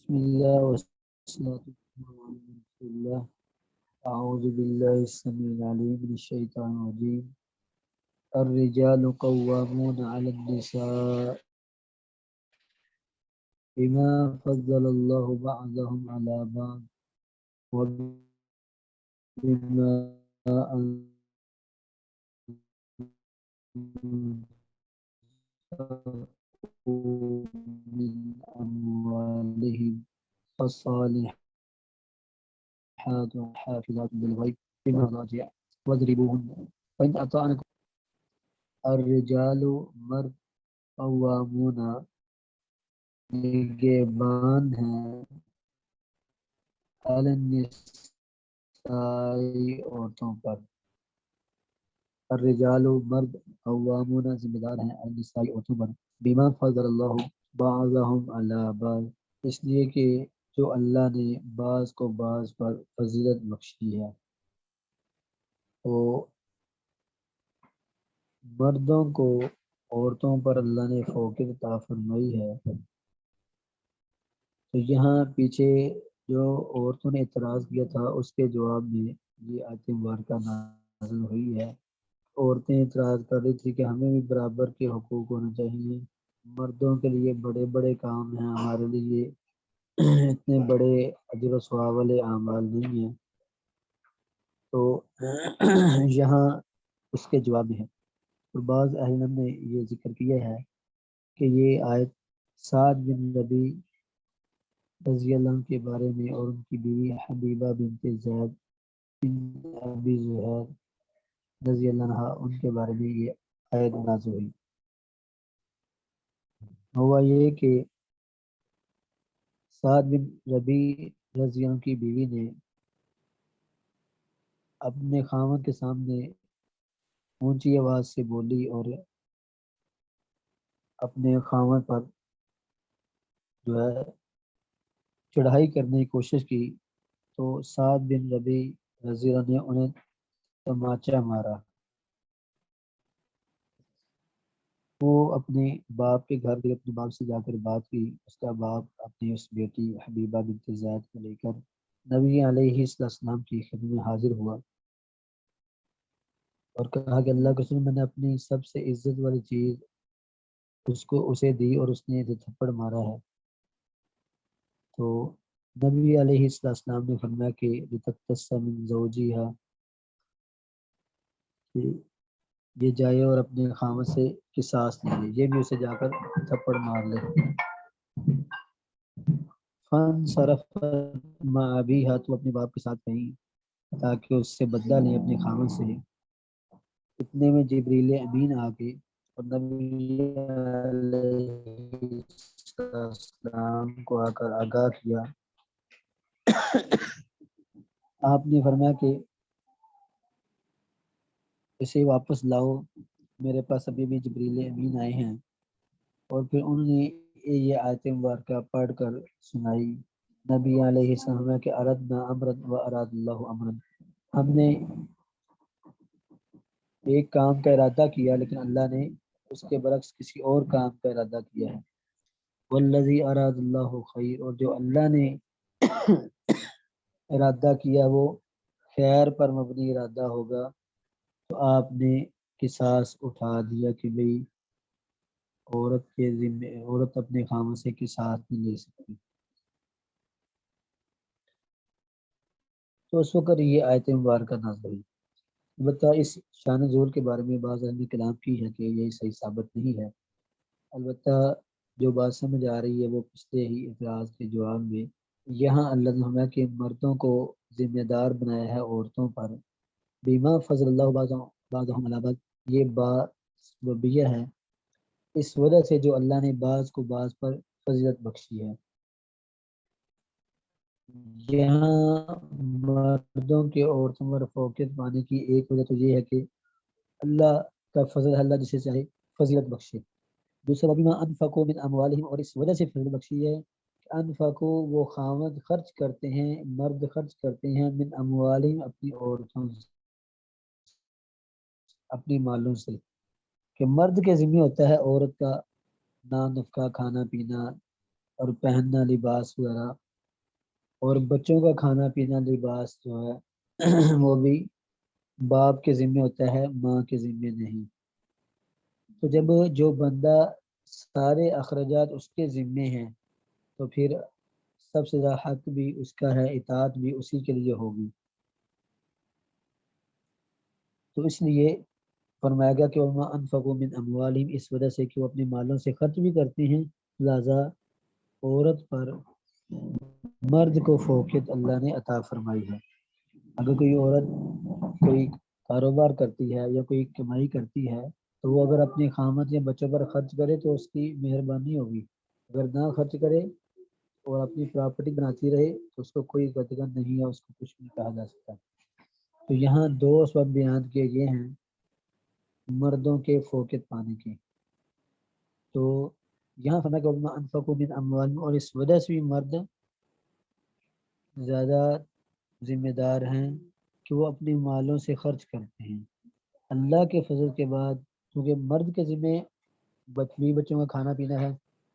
بسم الله والصلاة والسلام على رسول الله. أعوذ بالله السميع العليم من الشيطان الرجيم. الرجال قوامون على النساء بما فضل الله بعضهم على بعض وبما أنفقوا من أموالهم فالصالحات حافظات بالغيب بما راجع واضربوهن فإن أطعنكم. الرجال مرد قوامون نگہبان ہیں علی النساء عورتوں پر. الرجال مرد قوامون ذمہ دار ہیں علی النساء عورتوں پر بما فضل اللہ بعضهم علی بعض اس لیے کہ جو اللہ نے بعض کو بعض پر فضیلت بخشی ہے. تو مردوں کو عورتوں پر اللہ نے فوقیت عطا فرمائی ہے. تو یہاں پیچھے جو عورتوں نے اعتراض کیا تھا اس کے جواب میں یہ آیت مبارکہ نازل ہوئی ہے. عورتیں اعتراض کر رہی تھی کہ ہمیں بھی برابر کے حقوق ہونے چاہیے، مردوں کے لیے بڑے بڑے کام ہیں، ہمارے لیے اتنے بڑے اجر و ثواب والے اعمال نہیں ہیں. تو یہاں اس کے جواب میں ہے. اور بعض اہل علم نے یہ ذکر کیا ہے کہ یہ آیت سعد بن ربیع رضی اللہ عنہ کے بارے میں اور ان کی بیوی حبیبہ بنت زید بن ابی زہیر رضی اللہ عنہ ان کے بارے میں یہ آیت نازل ہوئی. ہوا یہ کہ سعد بن ربیع رضی اللہ عنہ کی بیوی نے اپنے خاوند کے سامنے اونچی آواز سے بولی اور اپنے خاوند پر جو ہے چڑھائی کرنے کی کوشش کی. تو سعد بن ربیع رضی اللہ عنہ نے انہیں تماچا مارا. وہ اپنے باپ کے گھر گئے، اپنے باپ سے جا کر بات کی. اس کا باپ اپنی اس بیٹی حبیبہ بنت زید کو لے کر نبی علیہ السلام کی خدمت میں حاضر ہوا اور کہا کہ اللہ کے رسول میں نے اپنی سب سے عزت والی چیز اسے دی اور اس نے تھپڑ مارا ہے. تو نبی علیہ السلام نے فرمایا کہ من زوجیہا کہ یہ جائے اور اپنے خامد سے قصاص لے لے، یہ بھی اسے جا کر تھپڑ مار لے. فن صرف مع ابیہا تو اپنے باپ کے ساتھ کہیں تاکہ اس سے بدلہ لیں اپنے خامد سے. اتنے میں جبریل امین آ گئے اور نبی علیہ السلام کو آ کر آگاہ کیا. آپ نے فرمایا کہ اسے واپس لاؤ، میرے پاس ابھی بھی جبریل امین آئے ہیں. اور پھر انہوں نے یہ آیت مبارکہ پڑھ کر سنائی. نبی علیہ السلام کہ اردنا امرا و اراد اللہ امرا، ہم نے ایک کام کا ارادہ کیا لیکن اللہ نے اس کے برعکس کسی اور کام کا ارادہ کیا ہے. والذی اراد اللہ خیر، اور جو اللہ نے ارادہ کیا وہ خیر پر مبنی ارادہ ہوگا. تو آپ نے قصاص اٹھا دیا کہ بھئی عورت کے ذمہ عورت اپنے خامد سے قصاص نہیں لے سکتی. تو اس وقت یہ آیت مبارکہ نازل ہوئی. البتہ اس شان نزول کے بارے میں بعض اہل نے کلام کی ہے کہ یہ صحیح ثابت نہیں ہے. البتہ جو بات سمجھ آ رہی ہے وہ پچھلے ہی اعتراض کے جواب میں یہاں اللہ نے فرمایا کہ مردوں کو ذمہ دار بنایا ہے عورتوں پر بما فضل اللہ بعضهم علی بعض. یہ بات سببیہ ہے اس وجہ سے جو اللہ نے بعض کو بعض پر فضیلت بخشی ہے. یہاں مردوں کے عورتوں پر فوقیت پانے کی ایک وجہ تو یہ ہے کہ اللہ کا فضل ہے، اللہ جسے چاہے فضیلت بخشے. دوسرا بما انفقوا من اموالہم، اور اس وجہ سے فضل بخشی ہے کہ انفقوا وہ خاوند خرچ کرتے ہیں، مرد خرچ کرتے ہیں من اموالہم اپنی عورتوں سے، اپنی مالوں سے. کہ مرد کے ذمہ ہوتا ہے عورت کا نان نفقہ، کھانا پینا، اور پہننا لباس وغیرہ، اور بچوں کا کھانا پینا لباس جو ہے وہ بھی باپ کے ذمے ہوتا ہے، ماں کے ذمے نہیں۔ تو جب جو بندہ سارے اخراجات اس کے ذمے ہیں تو پھر سب سے زیادہ حق بھی اس کا ہے، اطاعت بھی اسی کے لیے ہوگی۔ تو اس لیے فرمایا گیا کہ وما انفقوا من اموالہم، اس وجہ سے کہ وہ اپنے مالوں سے خرچ بھی کرتے ہیں، لہذا عورت پر مرد کو فوقیت اللہ نے عطا فرمائی ہے۔ اگر کوئی عورت کوئی کاروبار کرتی ہے یا کوئی کمائی کرتی ہے تو وہ اگر اپنے خامد یا بچوں پر خرچ کرے تو اس کی مہربانی ہوگی، اگر نہ خرچ کرے اور اپنی پراپرٹی بناتی رہے تو اس کو کوئی قدغن نہیں ہے، اس کو کچھ نہیں کہا جا سکتا۔ تو یہاں دو سبب بیان کیے گئے ہیں مردوں کے فوقیت پانے کے۔ تو یہاں فرمایا کہ وما انفقوا من اموالہم، اور اس وجہ سے بھی مرد زیادہ ذمہ دار ہیں کہ وہ اپنے مالوں سے خرچ کرتے ہیں اللہ کے فضل کے بعد، کیونکہ مرد کے ذمہ بچوں کا کھانا پینا ہے،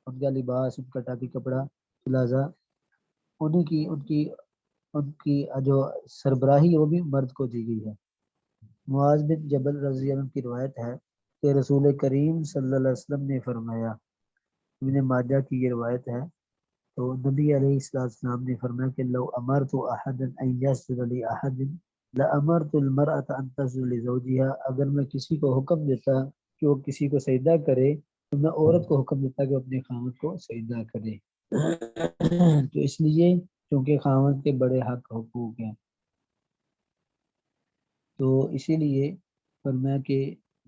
ان کا لباس، ان کا ٹاپی کپڑا، لہٰذا ان کی جو سربراہی وہ بھی مرد کو دی گئی ہے۔ معاذ بن جبل رضی اللہ عنہ کی روایت ہے کہ رسول کریم صلی اللہ علیہ وسلم نے فرمایا، ابن ماجہ کی یہ روایت ہے، تو نبی علیہ السلام نے فرمایا کہ لو امرت احدا ان یسجد لاحد لامرت المرأة ان تسجد لزوجها، اگر میں کسی کو حکم دیتا کہ وہ کسی کو سجدہ کرے تو میں عورت کو حکم دیتا کہ وہ اپنے خامد کو سجدہ کرے۔ تو اس لیے کیونکہ خامد کے بڑے حق حقوق ہیں، تو اسی لیے فرمایا کہ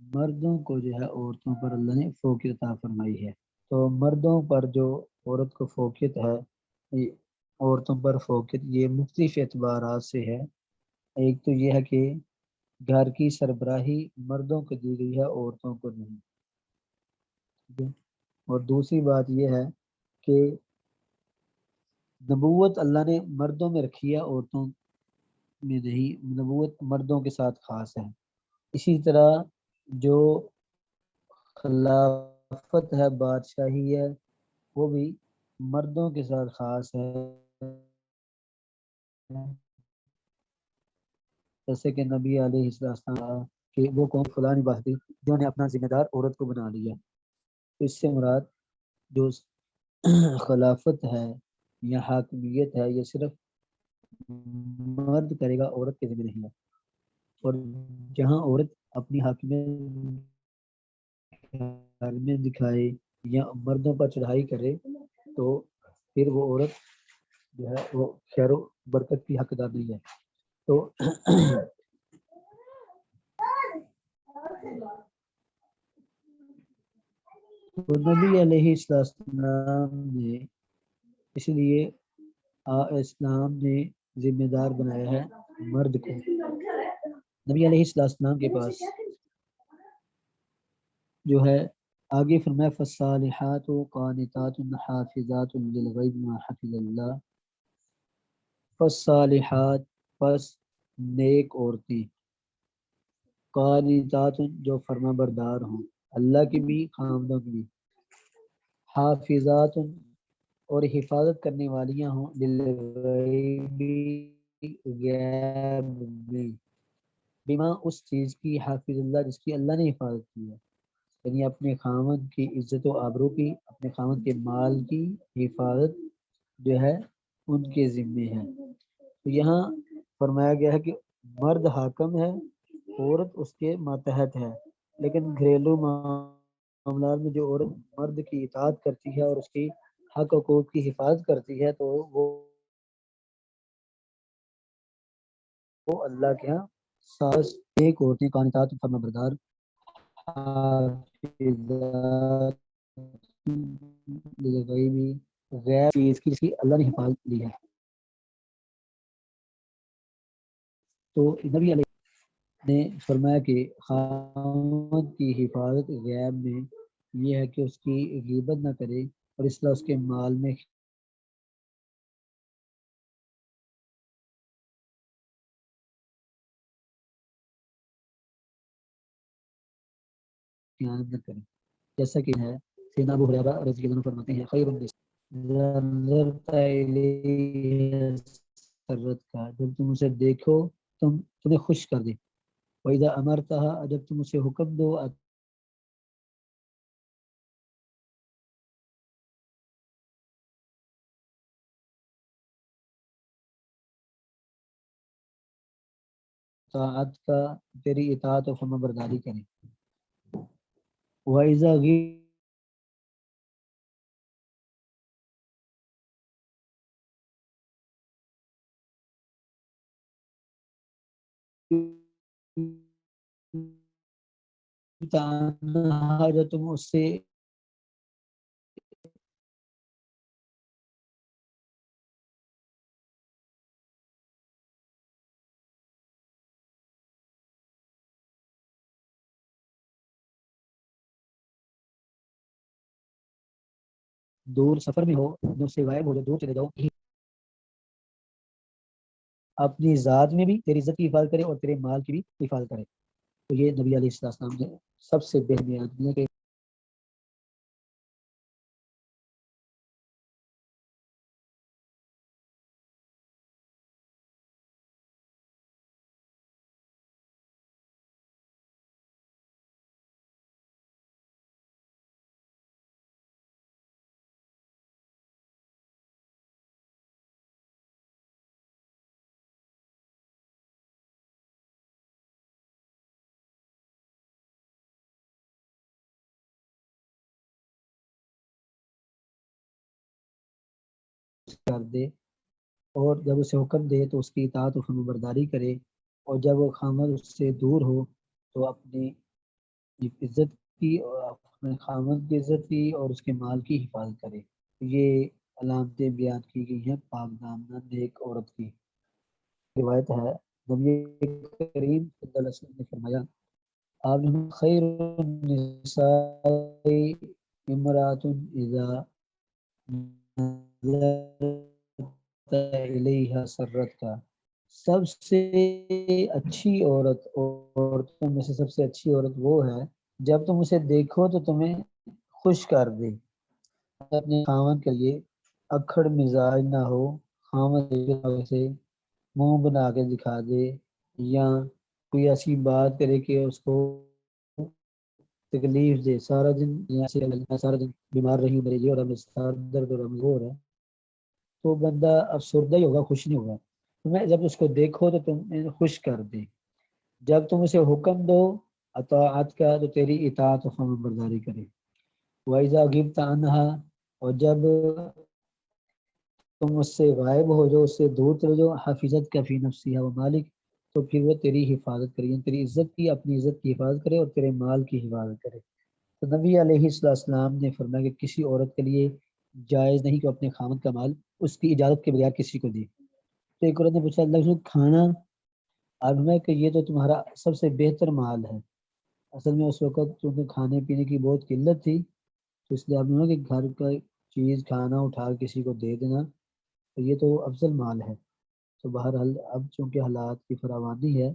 مردوں کو جو ہے عورتوں پر اللہ نے فوقیت عطا فرمائی ہے۔ تو مردوں پر جو عورت کو فوقیت ہے، عورتوں پر فوقیت یہ مختلف اعتبارات سے ہے۔ ایک تو یہ ہے کہ گھر کی سربراہی مردوں کو دی گئی ہے، عورتوں کو نہیں۔ اور دوسری بات یہ ہے کہ نبوت اللہ نے مردوں میں رکھی ہے، عورتوں میں نہیں، نبوت مردوں کے ساتھ خاص ہے۔ اسی طرح جو خلافت ہے، بادشاہی ہے، وہ بھی مردوں کے ساتھ خاص ہے، جیسے کہ نبی علیہ السلام کہ وہ قوم فلاں نہیں باتیں جنہوں نے اپنا ذمہ دار عورت کو بنا لیا۔ اس سے مراد جو خلافت ہے یا حاکمیت ہے یہ صرف مرد کرے گا، عورت کے ذمہ نہیں ہے۔ اور جہاں عورت اپنی حاکمیت میں دکھائے یا مردوں پر چڑھائی کرے تو پھر وہ عورت جو ہے وہ خیر و برکت کی حقدار نہیں ہے۔ تو نبی علیہ السلام نے اس لیے اسلام نے ذمہ دار بنایا ہے مرد کو۔ نبی علیہ السلام کے پاس جو ہے آگے فرمایا فالصالحات قانتات حافظات للغیب ما حفظ اللہ، فالصالحات پس نیک عورتیں، قانتات جو فرما بردار ہوں اللہ کی بھی خامدوں کی بھی، حافظات اور حفاظت کرنے والیاں ہوں للغیب غیب میں، بما اس چیز کی حافظ اللہ جس کی اللہ نے حفاظت کی ہے، یعنی اپنے خامد کی عزت و آبرو کی، اپنے خامد کے مال کی حفاظت جو ہے ان کے ذمے ہے۔ تو یہاں فرمایا گیا ہے کہ مرد حاکم ہے، عورت اس کے ماتحت ہے، لیکن گھریلو معاملات میں جو عورت مرد کی اطاعت کرتی ہے اور اس کی حق حقوق کی حفاظت کرتی ہے تو وہ اللہ کے ہاں ساز ایک عورتیں قانتات فرما بردار حافظات للغیبی، غیر چیز کی جس کی اللہ نے حفاظت لی ہے۔ تو نبی علیہ نے فرمایا کہ خامد کی حفاظت غیب میں یہ ہے کہ اس کی غیبت نہ کرے اور اس طرح اس کے مال میں خیانت نہ کرے، جیسا کہ ہے سیدنا ابو ہریرہ رضی اللہ عنہ فرماتے ہیں خیر النساء نظرت الیہ سرت کا، جب تم اسے دیکھو تمہیں خوش کر دے، وَإِذَا أَمَرْتَهَا، جب تم اسے حکم دو، اطاعت کا، تیری اطاعت و فرما برداری کریں، وَإِذَا غِبْتَ عَنْهَا، جب تم اس سے دور سفر میں ہو، جو سے غائب ہو جاؤ، دور چلے جاؤ، اپنی ذات میں بھی تیری عزت کی حفاظت کرے اور تیرے مال کی بھی حفاظت کرے۔ تو یہ نبی علیہ السلام نے سب سے بہترین بیان دیا کہ کر دے، اور جب اسے حکم دے تو اس کی اطاعت و فرما برداری کرے، اور جب وہ خامد اس سے دور ہو تو اپنی عزت کی اور اپنے خامد کی عزت کی اور اس کے مال کی حفاظت کرے۔ یہ علامتیں بیان کی گئی ہیں پاک دامنہ نیک عورت کی۔ روایت ہے نبی کریم صلی اللہ علیہ وسلم نے فرمایا، آپ نے خیر النساء امرات اذا الیہا سرت کا، سب سے اچھی عورت، عورتوں میں سے سب سے اچھی عورت وہ ہے جب تم اسے دیکھو تو تمہیں خوش کر دے، اپنے خاوند کے لیے اکھڑ مزاج نہ ہو، خاوند سے منہ بنا کے دکھا دے، یا کوئی ایسی بات کرے کہ اس کو تکلیف دے، سارا دن سارا دن بیمار رہی، میرے یہ ہو رہا ہے، سر درد ہو رہا ہے، وہ ہو رہا ہے، تو بندہ افسردہ ہی ہوگا، خوش نہیں ہوگا۔ تمہیں جب اس کو دیکھو تو تم خوش کر دے، جب تم اسے حکم دو اطاعت کا تو تیری اطاعت و فرمان برداری کرے، وَإِذَا غِبْتَ عَنْهَا، اور جب تم اس سے غائب ہو جاؤ، اس سے دور چلے جاؤ، حفظت کا فی نفسها و مالک، تو پھر وہ تیری حفاظت کرے، یعنی تیری عزت کی، اپنی عزت کی حفاظت کرے اور تیرے مال کی حفاظت کرے۔ تو نبی علیہ السلام نے فرمایا کہ کسی عورت کے لیے جائز نہیں کہ اپنے خامد کا مال اس کی اجازت کے بغیر کسی کو دے۔ تو ایک عورت نے پوچھا اللہ رسول کھانا، آپ نے کہ یہ تو تمہارا سب سے بہتر مال ہے۔ اصل میں اس وقت چونکہ کھانے پینے کی بہت قلت تھی، تو اس لیے آپ نے کہ گھر کا چیز کھانا اٹھا کسی کو دے دینا، تو یہ تو افضل مال ہے۔ تو بہرحال اب چونکہ حالات کی فراوانی ہے،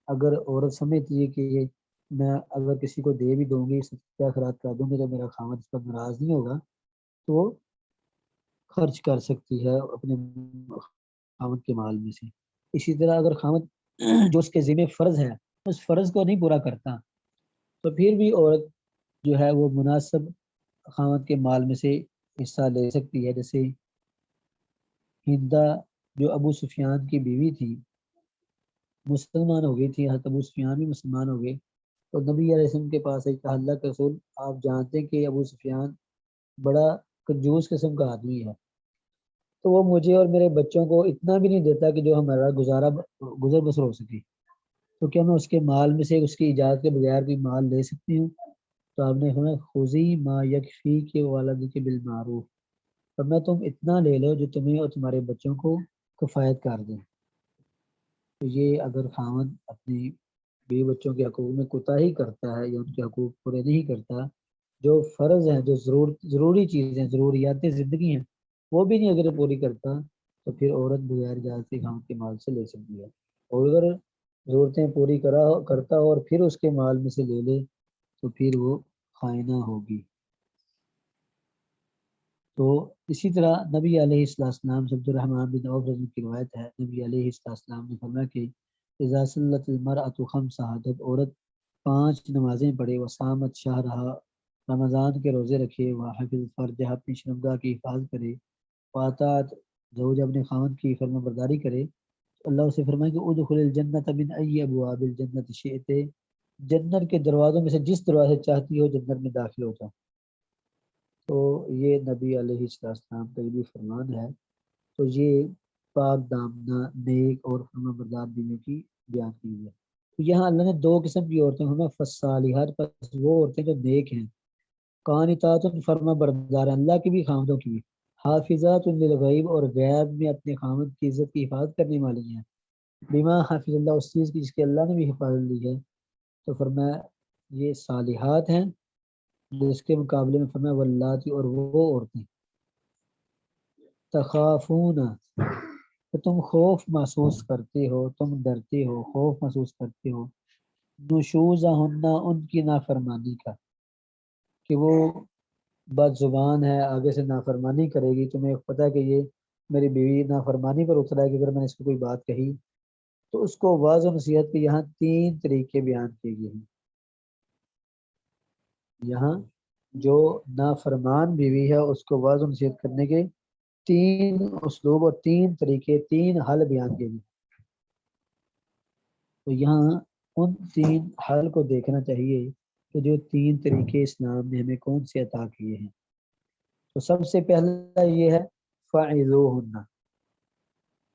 اگر عورت سمجھتی ہے کہ یہ میں اگر کسی کو دے بھی دوں گی، کیا خیرات کر دوں گی تو میرا خامد اس پر ناراض نہیں ہوگا، تو وہ خرچ کر سکتی ہے اپنے خامد کے مال میں سے۔ اسی طرح اگر خامد جو اس کے ذمہ فرض ہے اس فرض کو نہیں پورا کرتا، تو پھر بھی عورت جو ہے وہ مناسب خامد کے مال میں سے حصہ لے سکتی ہے۔ جیسے ہندا جو ابو سفیان کی بیوی تھی، مسلمان ہو گئی تھی، حضرت ابو سفیان بھی مسلمان ہو گئے، تو نبی علیہ السلام کے پاس ایک کہا اللہ کے رسول آپ جانتے ہیں کہ ابو سفیان بڑا کنجوس قسم کا آدمی ہے، تو وہ مجھے اور میرے بچوں کو اتنا بھی نہیں دیتا کہ جو ہمارا گزر بسر ہو سکے، تو کیا میں اس کے مال میں سے اس کی اجازت کے بغیر کوئی مال لے سکتی ہوں؟ تو آپ نے فرمایا خذی ما یکفی کے والد کے بالمعروف، تو میں تم اتنا لے لو جو تمہیں اور تمہارے بچوں کو کفایت کر دیں۔ تو یہ اگر خاوند اپنی بیوی بچوں کے حقوق میں کوتاہی کرتا ہے یا ان کے حقوق پورے نہیں کرتا، جو فرض ہیں، جو ضروری چیزیں، ضروریات زندگی ہیں، وہ بھی نہیں اگر پوری کرتا، تو پھر عورت بغیر اجازت کے خاوند کے مال سے لے سکتی ہے، اور اگر ضرورتیں پوری کرتا ہو اور پھر اس کے مال میں سے لے لے تو پھر وہ خائنہ ہوگی۔ تو اسی طرح نبی علیہ السلام سے عبد الرحمن بن عوف رضی کی روایت ہے، نبی علیہ السلام نے فرمایا کہ اذا صلت المرأۃ خمسها، جب عورت 5 نمازیں پڑھے، وصامت شہرہا، رمضان کے روزے رکھے، وحفظ فرجہ، اپنی شرمگاہ کی حفاظت کرے، واطاعت زوج، اپنے خاوند کی فرما برداری کرے، تو اللہ اسے فرمائے کہ ادخل الجنت من ای ابواب الجنت شئت، جنت کے دروازوں میں سے جس دروازے چاہتی ہو جنت میں داخل ہو جاؤ۔ تو یہ نبی علیہ السلام کا یہ بھی فرمان ہے۔ تو یہ پاک دامنہ نیک اور فرما بردار بیوی کی بیان کی ہے۔ تو یہاں اللہ نے 2 قسم کی عورتیں فرمایا، فالصالحات، پس وہ عورتیں جو نیک ہیں، قانتات، فرما بردار اللہ کی بھی خامدوں کی بھی، حافظات للغیب، اور غیب میں اپنے خامد کی عزت کی حفاظت کرنے والی ہیں، بما حافظ اللہ، اس چیز کی جس کے اللہ نے بھی حفاظت دی ہے۔ تو فرمایا یہ صالحات ہیں، جس کے مقابلے میں فرمایا واللاتی، اور وہ عورتیں تخافون، کہ تم خوف محسوس کرتے ہو، تم ڈرتے ہو، خوف محسوس کرتے ہو، نشوزہن، ان کی نافرمانی کا، کہ وہ بد زبان ہے، آگے سے نافرمانی کرے گی، تمہیں پتہ ہے کہ یہ میری بیوی نافرمانی پر اترا ہے کہ اگر میں نے اس کو کوئی بات کہی، تو اس کو واضح و نصیحت کے یہاں 3 طریقے بیان کیے گئے ہیں۔ یہاں جو نافرمان بیوی ہے اس کو واضح و نصیحت کرنے کے 3 اسلوب اور 3 طریقے، 3 حل بیان کیے گئے۔ تو یہاں ان 3 حل کو دیکھنا چاہیے کہ جو 3 طریقے اسلام نے ہمیں کون سے عطا کیے ہیں۔ تو سب سے پہلا یہ ہے فَعِظُوهُنَّ،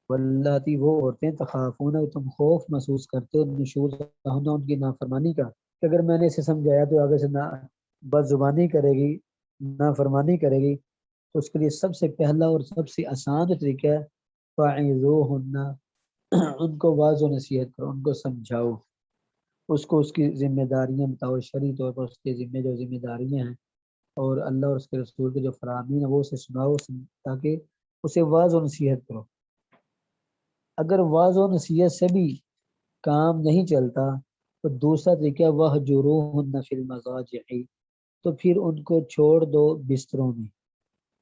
واللاتی، وہ عورتیں تخافون، تم خوف محسوس کرتے ہو، نشوزہن، ان کی نافرمانی کا، کہ اگر میں نے اسے سمجھایا تو آگے سے بد زبانی کرے گی، نافرمانی کرے گی، تو اس کے لیے سب سے پہلا اور سب سے آسان طریقہ ہے فَعِظُوهُنَّ، ان کو واضح و نصیحت کرو، ان کو سمجھاؤ، اس کو اس کی ذمہ داریاں بتاؤ، شرعی طور پر اس کے جو ذمہ داریاں ہیں اور اللہ اور اس کے رسول کے جو فرامین ہیں وہ اسے سناؤ، تاکہ اسے واضح و نصیحت کرو۔ اگر واضح و نصیحت سے بھی کام نہیں چلتا تو دوسرا طریقہ وَهْجُرُوهُنَّ فِي الْمَضَاجِعِ، تو پھر ان کو چھوڑ دو بستروں میں،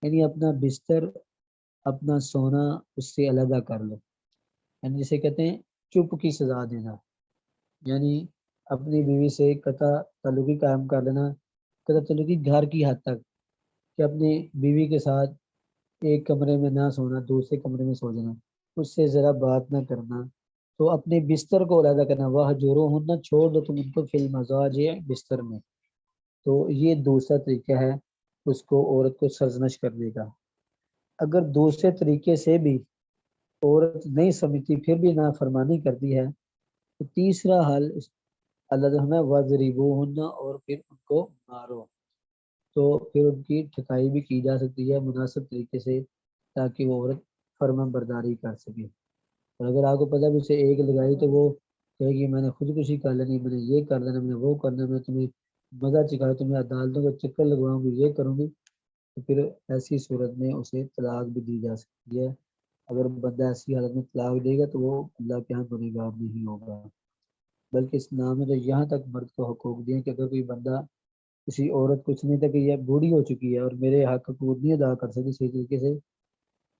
یعنی اپنا بستر، اپنا سونا اس سے علیحدہ کر لو، یعنی جسے کہتے ہیں چپ کی سزا دینا، یعنی اپنی بیوی سے قطع تعلقی قائم کر لینا، قطع تعلقی گھر کی حد تک، کہ اپنی بیوی کے ساتھ ایک کمرے میں نہ سونا، دوسرے کمرے میں سو جانا، اس سے ذرا بات نہ کرنا، تو اپنے بستر کو علیحدہ کرنا، وَهْجُرُوهُنَّ، چھوڑ دو تم ان کو فی المضاجع، بستر میں۔ تو یہ دوسرا طریقہ ہے اس کو عورت کو سرزنش کرنے کا۔ اگر دوسرے طریقے سے بھی عورت نہیں سمجھتی، پھر بھی نافرمانی کرتی ہے، تو تیسرا حل اللہ تعالیٰ وَضْرِبُوهُنَّ، اور پھر ان کو مارو، تو پھر ان کی ٹھکائی بھی کی جا سکتی ہے مناسب طریقے سے، تاکہ وہ عورت فرما برداری کر سکے۔ اور اگر آپ کو پتہ بھی اسے ایک لگائی تو وہ کہے گی میں نے خودکشی کر لینی، میں نے یہ کر لینا، میں نے وہ کرنا، میں تمہیں مزہ چکھاؤں، تمہیں عدالتوں کا چکر لگواؤں گی، یہ کروں گی، تو پھر ایسی صورت میں اسے طلاق بھی دی جا سکتی ہے۔ اگر بندہ ایسی حالت میں طلاق دے گا تو وہ اللہ کے ہاں گنہگار نہیں ہوگا، بلکہ اسلام نے تو یہاں تک مرد کو حقوق دیے کہ اگر کوئی بندہ کسی عورت کو سمجھتا کہ یہ بوڑھی ہو چکی ہے اور میرے حق حقوق نہیں ادا کر سکتی صحیح طریقے سے،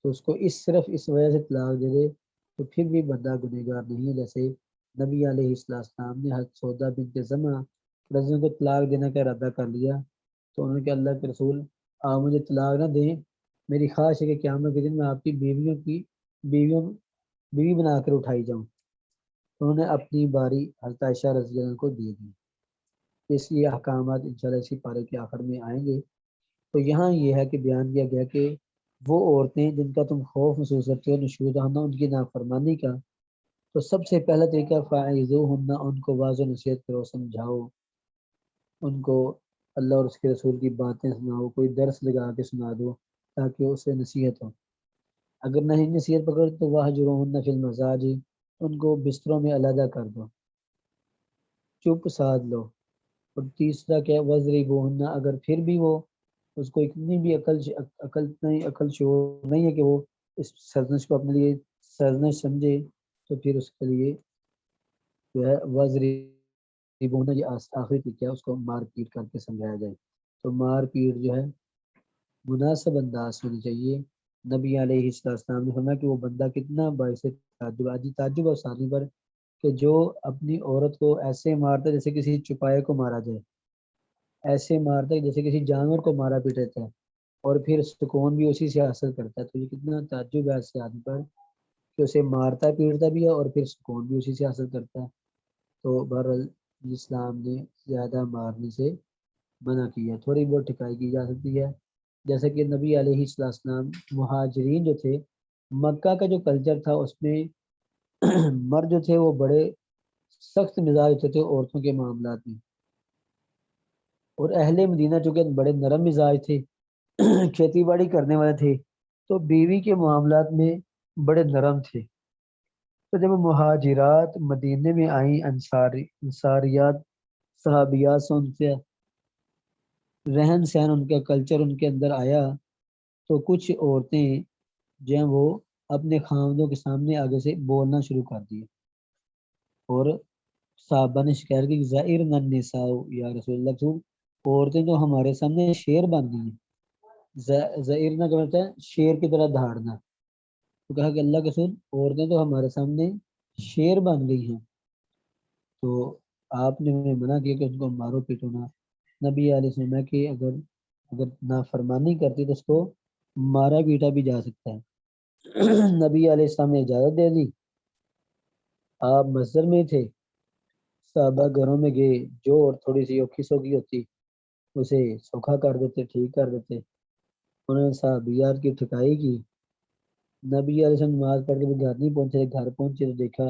تو اس کو صرف اس وجہ سے طلاق دے دے تو پھر بھی بندہ گنہگار نہیں ہے۔ جیسے نبی علیہ السلام نے حضرت سودا بنت زمعہ رضی اللہ عنہا کو طلاق دینے کا ارادہ کر لیا، تو انہوں نے کہا اللہ کے رسول آپ مجھے طلاق نہ دیں، میری خواہش ہے کہ قیامت کے دن میں آپ کی بیوی بنا کر اٹھائی جاؤں۔ انہوں نے اپنی باری حضرت عائشہ رضی اللہ عنہا کو دے دی۔ اس لیے احکامات انشاءاللہ اسی پارے کے آخر میں آئیں گے۔ تو یہاں یہ ہے کہ بیان کیا گیا کہ وہ عورتیں جن کا تم خوف محسوس کرتے ہو نشوزہن، ان کی نافرمانی کا، تو سب سے پہلا طریقہ فَعِظُوهُنَّ، ان کو واضح و نصیحت کرو، سمجھاؤ، ان کو اللہ اور اس کے رسول کی باتیں سناؤ، کوئی درس لگا کے سنا دو تاکہ اسے نصیحت ہو۔ اگر نہیں نصیحت پکڑ تو وَهْجُرُوهُنَّ فِي الْمَضَاجِعِ، ان کو بستروں میں علیحدہ کر دو، چپ سادھ لو۔ اور تیسرا کیا وَضْرِبُوهُنَّ، اگر پھر بھی وہ اس کو اتنی بھی عقل شعور نہیں ہے کہ وہ اس سرزنش کو اپنے لیے سرزنش سمجھے، تو پھر اس کے لیے جو ہے وَضْرِبُوهُنَّ، یہ آخری طریقہ ہے، اس کو مار پیٹ کر کے سمجھایا جائے۔ تو مار پیٹ جو ہے مناسب انداز ہونی چاہیے۔ نبی علیہ السلام نے فرمایا کہ وہ بندہ کتنا باعث تعجب، آجی تعجب اور ثانی پر، کہ جو اپنی عورت کو ایسے مارتا ہے جیسے کسی چپائے کو مارا جائے، ایسے مارتا ہے جیسے کسی جانور کو مارا پیٹتا ہے، اور پھر سکون بھی اسی سے حاصل کرتا ہے۔ تو یہ کتنا تعجب ہے ایسے آدمی پر کہ اسے مارتا پیٹتا بھی ہے اور پھر سکون بھی اسی سے حاصل کرتا ہے۔ تو بہرحال اسلام نے زیادہ مارنے سے منع کیا، تھوڑی بہت ٹھکائی کی جا سکتی ہے۔ جیسے کہ نبی علیہ السلام مہاجرین جو تھے، مکہ کا جو کلچر تھا اس میں مرد جو تھے وہ بڑے سخت مزاج ہوتے تھے عورتوں کے معاملات میں، اور اہل مدینہ چونکہ بڑے نرم مزاج تھے، کھیتی باڑی کرنے والے تھے، تو بیوی کے معاملات میں بڑے نرم تھے۔ تو جب مہاجرات مدینے میں آئیں، انصاریات صحابیات سے ان سے رہن سہن، ان کا کلچر ان کے اندر آیا، تو کچھ عورتیں جو ہیں وہ اپنے خاندوں کے سامنے آگے سے بولنا شروع کر دیے، اور صحابہ نے شکایت کی ظاہرنا النساء یا رسول اللہ تو عورتیں تو ہمارے سامنے شیر بن گئی ہیں۔ ظاہرنا کا مطلب ہے شیر کی طرح دھاڑنا، تو کہا کہ اللہ کے رسول عورتیں تو ہمارے سامنے شیر بن گئی ہیں، تو آپ نے انہیں منع کیا کہ اس کو مارو پیٹو نہ۔ نبی علیہ السلام کہ اگر نافرمانی کرتی تو اس کو مارا پیٹا بھی جا سکتا ہے۔ نبی علیہ السلام نے اجازت دے دی۔ آپ مسجد میں تھے، صحابہ گھروں میں گئے، جو اور تھوڑی سی اوکھی سوکھی ہوتی اسے سوکھا کر دیتے، ٹھیک کر دیتے۔ انہوں نے صحابیات کی ٹھکائی کی۔ نبی علیہ السلام نماز پڑھ کے بھی گھر نہیں پہنچے، گھر پہنچے تو دیکھا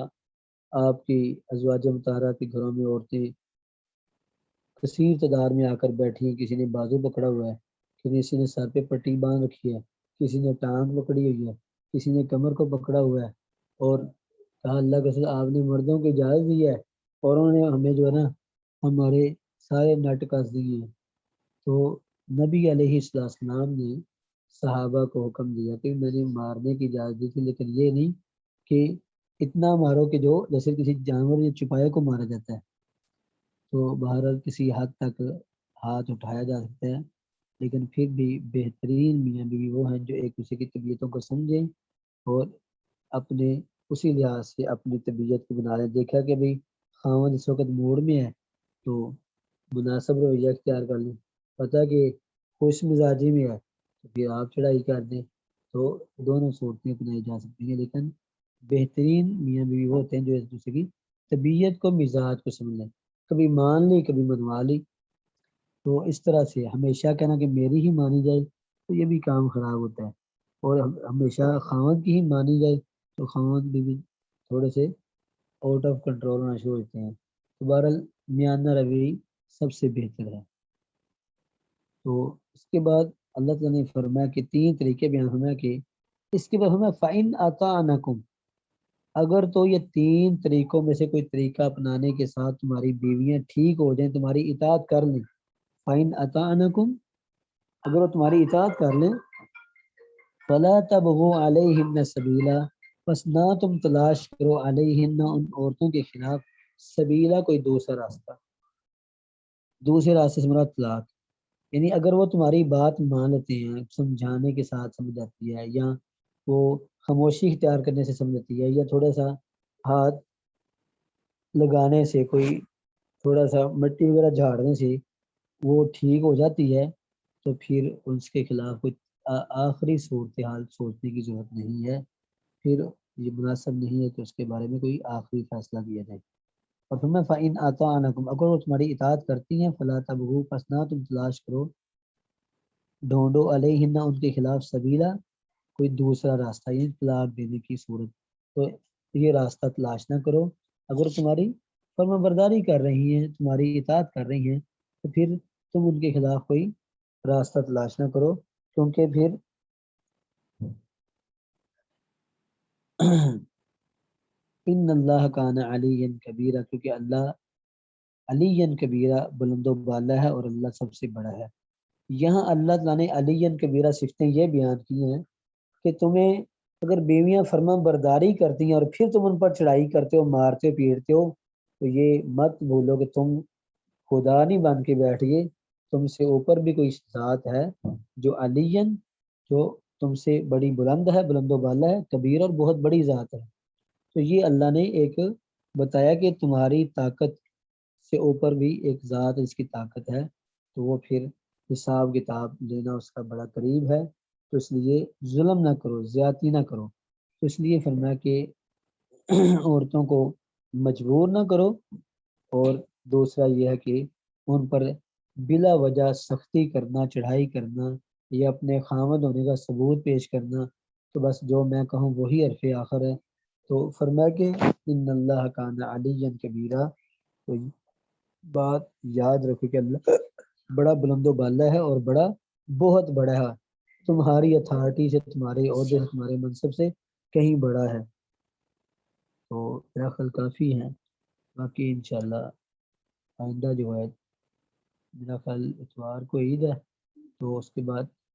آپ کی ازواج مطہرہ کے گھروں میں عورتیں کثیر تعداد میں آ کر بیٹھی ہیں، کسی نے بازو پکڑا ہوا ہے، کسی نے سر پہ پٹی باندھ رکھی ہے، کسی نے ٹانگ پکڑی ہوئی ہے، کسی نے کمر کو پکڑا ہوا ہے، اور کہا اللہ کے رسول آپ نے مردوں کو اجازت دی ہے، اور انہوں نے ہمیں جو ہے نا ہمارے سارے نٹ کس دیے ہیں۔ تو نبی علیہ السلام نے صحابہ کو حکم دیا کہ میں نے مارنے کی اجازت دی تھی، لیکن یہ نہیں کہ اتنا مارو کہ جو جیسے کسی جانور یا چپائے کو مارا جاتا ہے، تو بہرحال کسی حد تک ہاتھ اٹھایا جا سکتا ہے، لیکن پھر بھی بہترین میاں بیوی وہ ہیں جو ایک دوسرے کی طبیعتوں کو سمجھیں اور اپنے اسی لحاظ سے اپنی طبیعت کو بنا لیں۔ دیکھا کہ بھئی خاوند اس وقت موڈ میں ہے تو مناسب رویہ اختیار کر لیں، پتہ کہ خوش مزاجی میں ہے تو پھر آپ چڑھائی کر دیں، تو دونوں صورتیں اپنائی جا سکتی ہیں، لیکن بہترین میاں بیوی وہ ہوتے ہیں جو ایک دوسرے کی طبیعت کو مزاج کو سمجھ لیں، کبھی مان لی کبھی منوا لی۔ تو اس طرح سے ہمیشہ کہنا کہ میری ہی مانی جائے تو یہ بھی کام خراب ہوتا ہے، اور ہمیشہ خاوند کی ہی مانی جائے تو خاوند بھی تھوڑے سے آؤٹ آف کنٹرول ہونا شروع ہوتے ہیں۔ تو بہرحال میانہ روی سب سے بہتر ہے۔ تو اس کے بعد اللہ تعالیٰ نے فرمایا کہ تین طریقے بیان فرمایا کہ اس کے بعد فرمایا فَإِنْ أَطَعْنَكُمْ، اگر تو یہ تین طریقوں میں سے کوئی طریقہ اپنانے کے ساتھ تمہاری بیویاں ٹھیک ہو جائیں، تمہاری اطاعت کر لیں، فَإِنْ أَطَعْنَكُمْ، اگر وہ تمہاری اطاعت کر لیں، فَلَا تَبْغُوا عَلَيْهِنَّ سَبِيلًا، بس نہ تم تلاش کرو علیہن ان عورتوں کے خلاف سبیلا کوئی دوسرا راستہ، دوسرے راستے سے مراد طلاق، یعنی اگر وہ تمہاری بات مان لیتے ہیں، سمجھانے کے ساتھ سمجھ جاتی ہے، یا وہ خاموشی اختیار کرنے سے سمجھ جاتی ہے، یا تھوڑا سا ہاتھ لگانے سے، کوئی تھوڑا سا مٹی وغیرہ جھاڑنے سے وہ ٹھیک ہو جاتی ہے، تو پھر اس کے خلاف کوئی آخری صورتحال سوچنے کی ضرورت نہیں ہے، پھر یہ مناسب نہیں ہے کہ اس کے بارے میں کوئی آخری فیصلہ کیا جائے۔ اور فرمایا فَإِنْ أَطَعْنَكُمْ، اگر وہ تمہاری اطاعت کرتی ہیں، فَلَا تَبْغُوا، پس نہ تم تلاش کرو، ڈھونڈو علیہن ان کے خلاف سبیلا کوئی دوسرا راستہ، یعنی طلاق دینے کی صورت، تو یہ راستہ تلاش نہ کرو۔ اگر تمہاری فرما برداری کر رہی ہیں، تمہاری اطاعت کر رہی ہیں، تو پھر تم ان کے خلاف کوئی راستہ تلاش نہ کرو، کیونکہ پھر ان اللہ کان علی کبیرہ، کیونکہ اللہ علی کبیرہ بلند و بالا ہے اور اللہ سب سے بڑا ہے۔ یہاں اللہ تعالیٰ نے علی کبیرہ صفتیں یہ بیان کی ہیں کہ تمہیں اگر بیویاں فرما برداری کرتی ہیں اور پھر تم ان پر چڑھائی کرتے ہو، مارتے ہو، پیٹتے ہو، تو یہ مت بھولو کہ تم خدا نہیں بن کے بیٹھ گئے، تم سے اوپر بھی کوئی ذات ہے جو علین، جو تم سے بڑی بلند ہے، بلند و بالا ہے، کبیر اور بہت بڑی ذات ہے۔ تو یہ اللہ نے ایک بتایا کہ تمہاری طاقت سے اوپر بھی ایک ذات اس کی طاقت ہے، تو وہ پھر حساب کتاب لینا اس کا بڑا قریب ہے، تو اس لیے ظلم نہ کرو، زیادتی نہ کرو۔ تو اس لیے فرمایا کہ عورتوں کو مجبور نہ کرو، اور دوسرا یہ ہے کہ ان پر بلا وجہ سختی کرنا، چڑھائی کرنا، یا اپنے خامد ہونے کا ثبوت پیش کرنا، تو بس جو میں کہوں وہی حرف آخر ہے۔ تو فرمایا کہ ان اللہ کان علی کبیرہ، تو بات یاد رکھو کہ اللہ بڑا بلند و بالا ہے اور بڑا بہت بڑا ہے، تمہاری اتھارٹی سے، تمہارے عہدے سے، تمہارے منصب سے کہیں بڑا ہے۔ تو میرا خیال کافی ہے، باقی انشاءاللہ آئندہ جو ہے میرا خیال اتوار کو عید ہے، تو اس کے بعد